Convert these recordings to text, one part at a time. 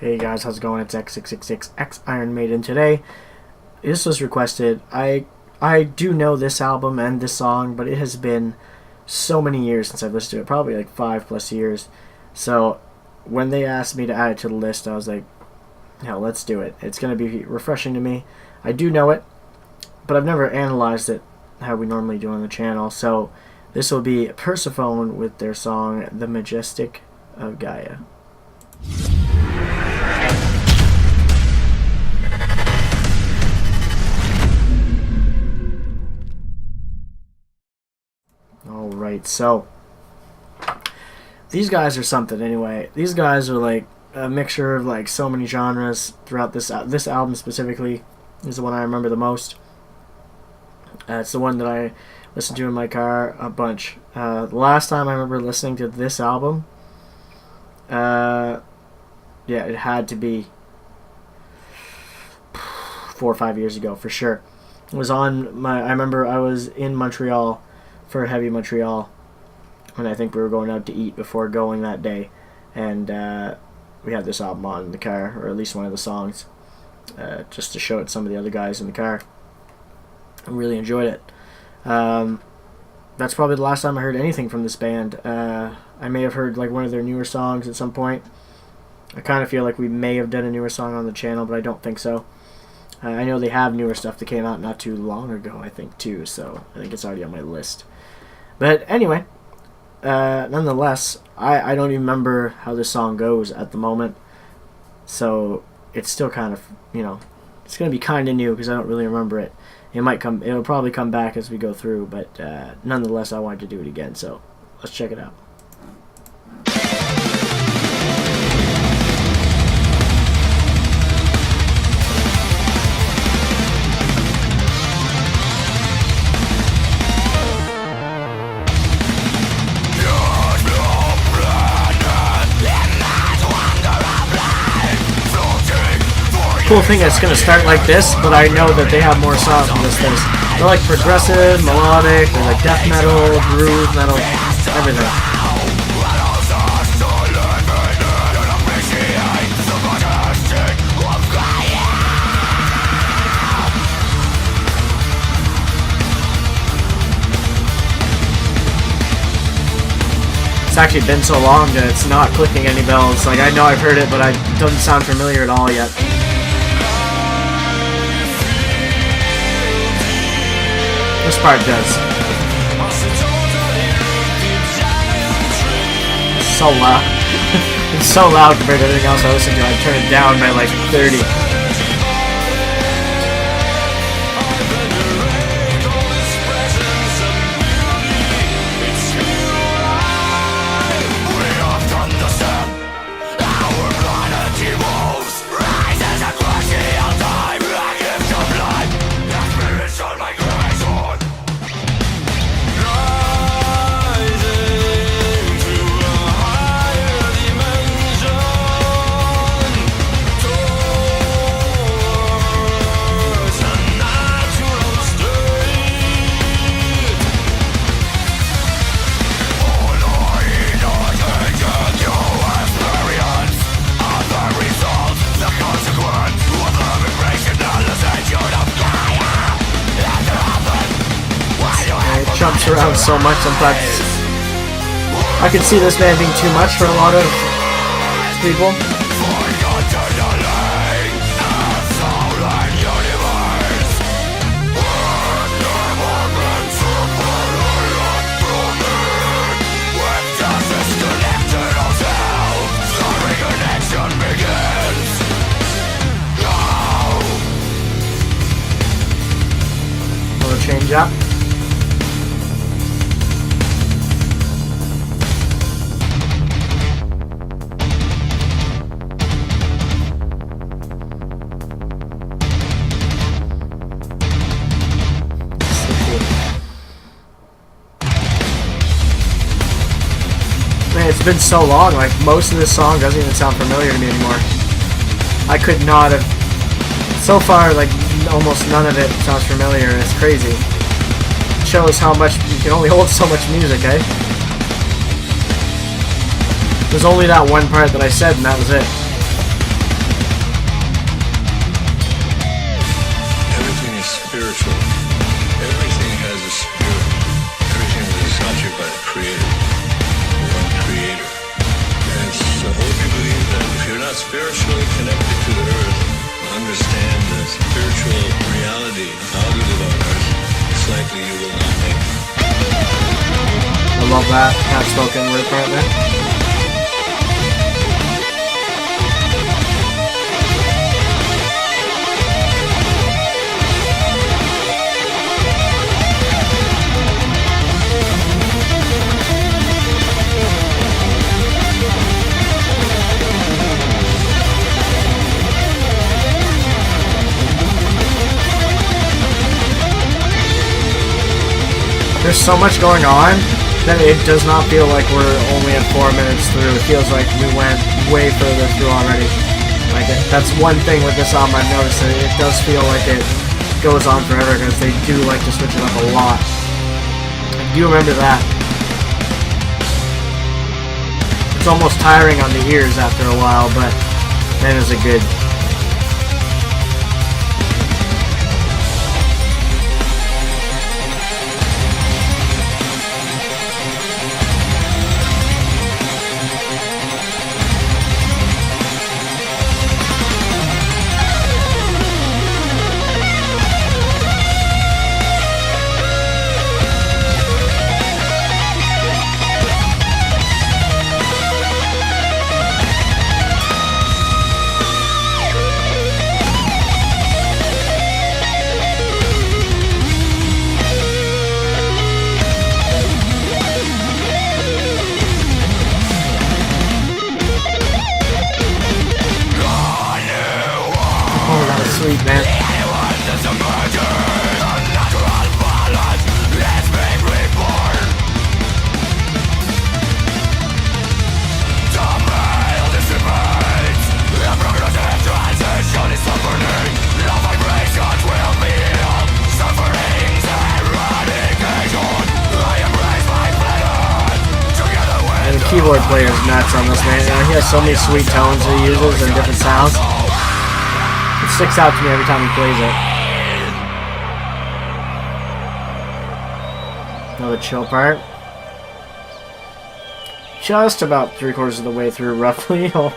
Hey guys, how's it going? It's X666X Iron Maiden. Today, this was requested. I do know this album and this song, but it has been so many years since I've listened to it, probably like 5+ years. So when they asked me to add it to the list, I was like, hell, let's do it. It's going to be refreshing to me. I do know it, but I've never analyzed it how we normally do on the channel. So this will be Persefone with their song The Majestic of Gaia. Alright, so these guys are something anyway. These guys are like a mixture of like so many genres throughout this album specifically is the one I remember the most. It's the one that I listened to in my car a bunch. The last time I remember listening to this album, yeah, it had to be 4 or 5 years ago for sure. It was on my. I remember I was in Montreal for Heavy Montreal, and I think we were going out to eat before going that day, and we had this album on in the car, or at least one of the songs, just to show it to some of the other guys in the car. I really enjoyed it. That's probably the last time I heard anything from this band. I may have heard like one of their newer songs at some point. I kind of feel like we may have done a newer song on the channel, but I don't think so. I know they have newer stuff that came out not too long ago, I think, too, so I think it's already on my list. But anyway, nonetheless, I don't even remember how this song goes at the moment, so it's still kind of, you know, it's going to be kind of new because I don't really remember it. It'll probably come back as we go through, but nonetheless, I wanted to do it again, so let's check it out. Cool thing it's going to start like this, but I know that they have more songs than this. They're like progressive, melodic, they're like death metal, groove metal, everything. It's actually been so long that it's not clicking any bells. Like, I know I've heard it, but it doesn't sound familiar at all yet. This part does. It's so loud. It's so loud compared to everything else I listen to. I turn it down by like 30. Jumps around so much sometimes. I can see this band being too much for a lot of people. Will it change up? Man, it's been so long, like most of this song doesn't even sound familiar to me anymore. I could not have, so far, like almost none of it sounds familiar, and it's crazy. It shows how much, you can only hold so much music, eh? There's only that one part that I said, and that was it. not spiritually connected to the earth, understand the spiritual reality, how we live on earth, it's likely you will not make it. I love that spoken word part there. There's so much going on that it does not feel like we're only at 4 minutes through. It feels like we went way further through already. Like that's one thing with this album I've noticed, that it does feel like it goes on forever because they do like to switch it up a lot. I do remember that. It's almost tiring on the ears after a while, but then is it good. Sweet, man. And the keyboard player is nuts on this, man. He has so many sweet tones he uses and different sounds. It sticks out to me every time he plays it. Another chill part. Just about 3/4 of the way through, roughly. Oh.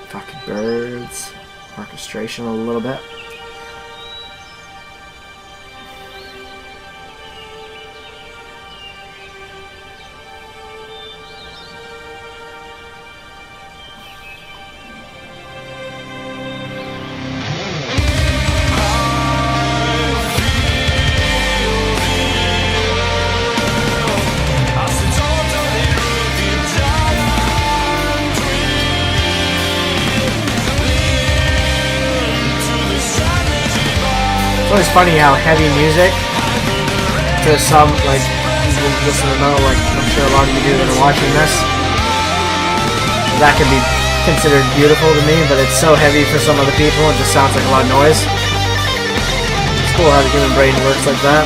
Fucking birds. Orchestration a little bit. It's always funny how heavy music, to some, like, people listen to know, like, I'm sure a lot of you do that are watching this, that can be considered beautiful to me, but it's so heavy for some other people, it just sounds like a lot of noise. It's cool how the human brain works like that.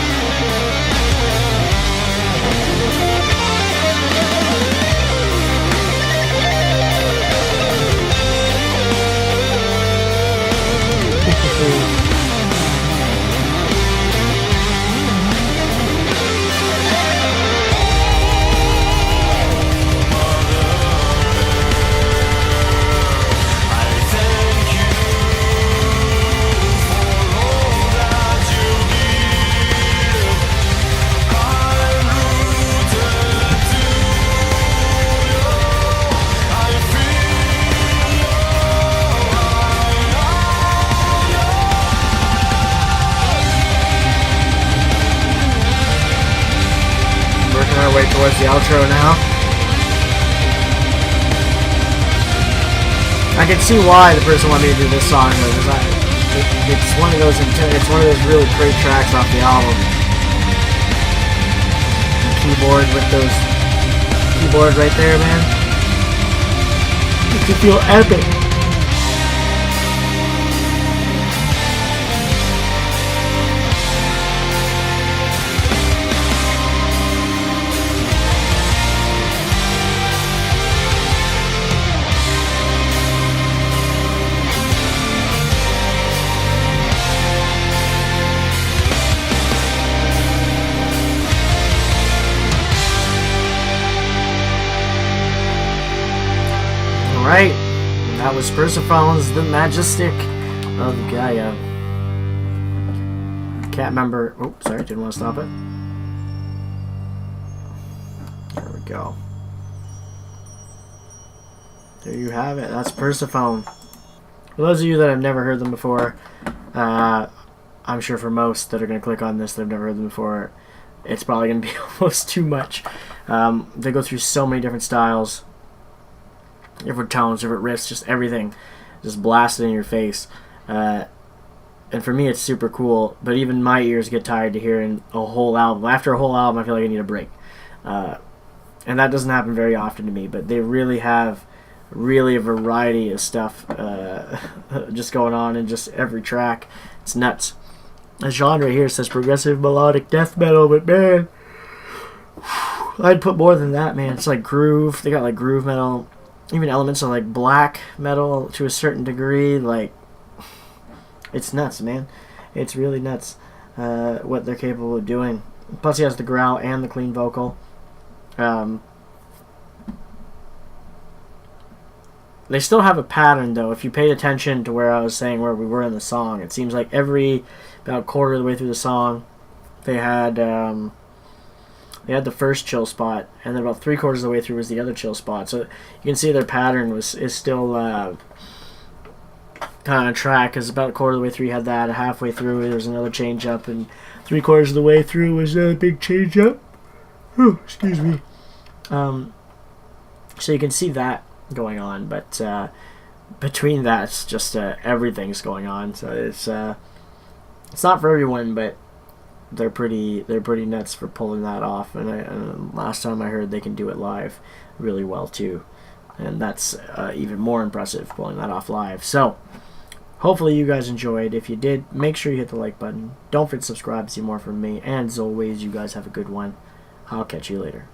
Way towards the outro now. I can see why the person wanted me to do this song, because it's one of those really great tracks off the album. The keyboard with those keyboard right there, man. Makes you feel epic. Alright, that was Persephone's The Majestic of Gaia. Can't remember. Oh, sorry, didn't want to stop it. There we go. There you have it. That's Persephone. For those of you that have never heard them before, I'm sure for most that are going to click on this that have never heard them before, it's probably going to be almost too much. They go through so many different styles, different tones, different riffs, just everything, just blasted in your face. And for me, it's super cool. But even my ears get tired to hearing a whole album. After a whole album, I feel like I need a break, and that doesn't happen very often to me. But they really have a variety of stuff just going on in just every track. It's nuts. The genre here says progressive melodic death metal, but man, I'd put more than that, man. It's like groove. They got like groove metal, even elements of like black metal to a certain degree. Like, it's nuts, man. It's really nuts what they're capable of doing. Plus, he has the growl and the clean vocal. They still have a pattern, though. If you paid attention to where I was saying where we were in the song, it seems like about quarter of the way through the song, they had the first chill spot, and then about 3/4 of the way through was the other chill spot. So you can see their pattern is still kind of track, because about 1/4 of the way through you had that, halfway through there was another change up, and 3/4 of the way through was a big change up. Oh, excuse me. So you can see that going on, but between that, it's just everything's going on. So it's not for everyone, but they're pretty nuts for pulling that off. And last time I heard, they can do it live really well too, and that's even more impressive, pulling that off live. So hopefully you guys enjoyed. If you did, make sure you hit the like button. Don't forget to subscribe to see more from me. And as always, you guys have a good one. I'll catch you later.